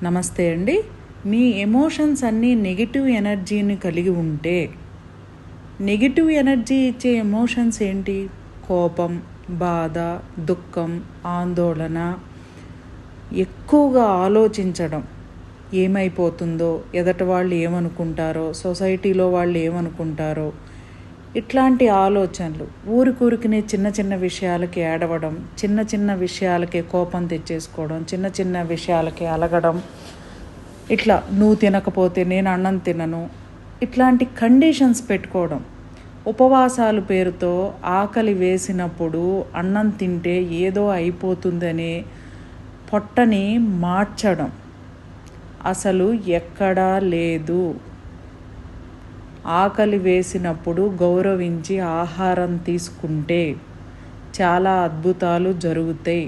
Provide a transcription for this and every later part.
నమస్తే అండి. మీ ఎమోషన్స్ అన్నీ నెగిటివ్ ఎనర్జీని కలిగి ఉంటే, నెగిటివ్ ఎనర్జీ ఇచ్చే ఎమోషన్స్ ఏంటి? కోపం, బాధ, దుఃఖం, ఆందోళన, ఎక్కువగా ఆలోచించడం, ఏమైపోతుందో, ఎదటి వాళ్ళు ఏమనుకుంటారో, సొసైటీలో వాళ్ళు ఏమనుకుంటారో, ఇట్లాంటి ఆలోచనలు. ఊరికూరికినే చిన్న చిన్న విషయాలకి ఏడవడం, చిన్న చిన్న విషయాలకే కోపం తెచ్చేసుకోవడం, చిన్న చిన్న విషయాలకి అలగడం, ఇట్లా నువ్వు తినకపోతే నేను అన్నం తినను, ఇట్లాంటి కండిషన్స్ పెట్టుకోవడం. ఉపవాసాలు పేరుతో ఆకలి వేసినప్పుడు అన్నం తింటే ఏదో అయిపోతుందనే పొట్టని మార్చడం అసలు ఎక్కడా లేదు. ఆకలి వేసినప్పుడు గౌరవించి ఆహారం తీసుకుంటే చాలా అద్భుతాలు జరుగుతాయి.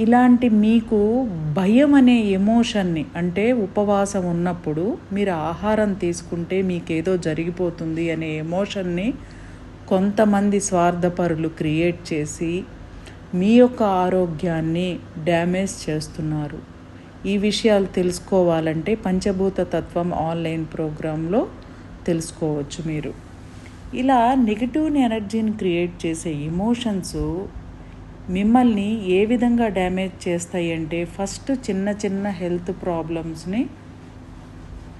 ఇలాంటి మీకు భయం అనే ఎమోషన్ని, అంటే ఉపవాసం ఉన్నప్పుడు మీరు ఆహారం తీసుకుంటే మీకేదో జరిగిపోతుంది అనే ఎమోషన్ని కొంతమంది స్వార్థపరులు క్రియేట్ చేసి మీ యొక్క ఆరోగ్యాన్ని డ్యామేజ్ చేస్తున్నారు. ఈ విషయాలు తెలుసుకోవాలంటే పంచభూత తత్వం ఆన్లైన్ ప్రోగ్రాంలో తెలుసుకోవచ్చు మీరు. ఇలా నెగిటివ్ ఎనర్జీని క్రియేట్ చేసే ఎమోషన్స్ మిమ్మల్ని ఏ విధంగా డ్యామేజ్ చేస్తాయి అంటే, ఫస్ట్ చిన్న చిన్న హెల్త్ ప్రాబ్లమ్స్ని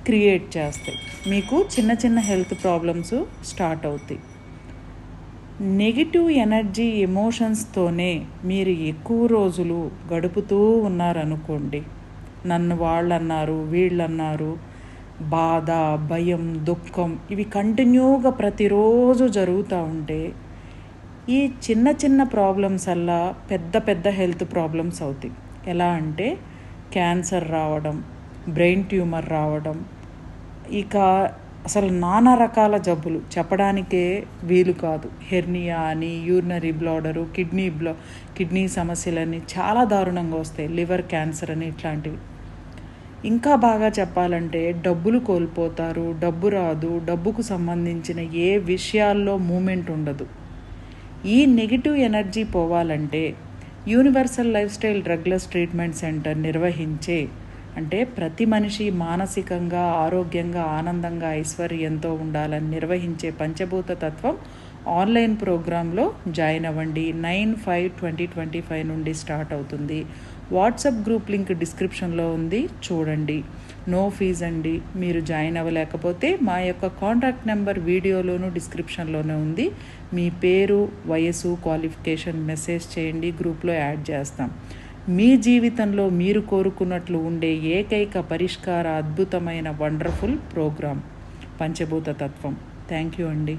క్రియేట్ చేస్తాయి. మీకు చిన్న చిన్న హెల్త్ ప్రాబ్లమ్స్ స్టార్ట్ అవుతాయి. నెగిటివ్ ఎనర్జీ ఎమోషన్స్తోనే మీరు ఎక్కువ రోజులు గడుపుతూ ఉన్నారనుకోండి, నన్ను వాళ్ళన్నారు, వీళ్ళన్నారు, బాధ, భయం, దుఃఖం ఇవి కంటిన్యూగా ప్రతిరోజు జరుగుతూ ఉంటే ఈ చిన్న చిన్న ప్రాబ్లమ్స్ అలా పెద్ద పెద్ద హెల్త్ ప్రాబ్లమ్స్ అవుతాయి. ఎలా అంటే క్యాన్సర్ రావడం, బ్రెయిన్ ట్యూమర్ రావడం, ఇక అసలు నానా రకాల జబ్బులు చెప్పడానికే వీలు కాదు. హెర్నియా అని, యూరినరీ బ్లాడరు, కిడ్నీ సమస్యలని చాలా దారుణంగా వస్తాయి. లివర్ క్యాన్సర్ అని, ఇట్లాంటివి. ఇంకా బాగా చెప్పాలంటే డబ్బులు కోల్పోతారు, డబ్బు రాదు, డబ్బుకు సంబంధించిన ఏ విషయాల్లో మూమెంట్ ఉండదు. ఈ నెగిటివ్ ఎనర్జీ పోవాలంటే universal life style drugless treatment centre నిర్వహించే, అంటే ప్రతి మనిషి మానసికంగా, ఆరోగ్యంగా, ఆనందంగా, ఐశ్వర్యంతో ఉండాలని నిర్వహించే పంచభూత తత్వం ఆన్లైన్ ప్రోగ్రాంలో జాయిన్ అవ్వండి. 9/5/2025 నుండి స్టార్ట్ అవుతుంది. వాట్సాప్ గ్రూప్ లింక్ డిస్క్రిప్షన్లో ఉంది, చూడండి. నో ఫీజ్ అండి. మీరు జాయిన్ అవ్వలేకపోతే మా యొక్క కాంటాక్ట్ నెంబర్ వీడియోలోను డిస్క్రిప్షన్లోనే ఉంది. మీ పేరు, వయసు, క్వాలిఫికేషన్ మెసేజ్ చేయండి, గ్రూప్లో యాడ్ చేస్తాం. మీ జీవితంలో మీరు కోరుకున్నట్లు ఉండే ఏకైక పరిష్కార అద్భుతమైన వండర్ఫుల్ ప్రోగ్రాం పంచభూత తత్వం. థ్యాంక్ యూ అండి.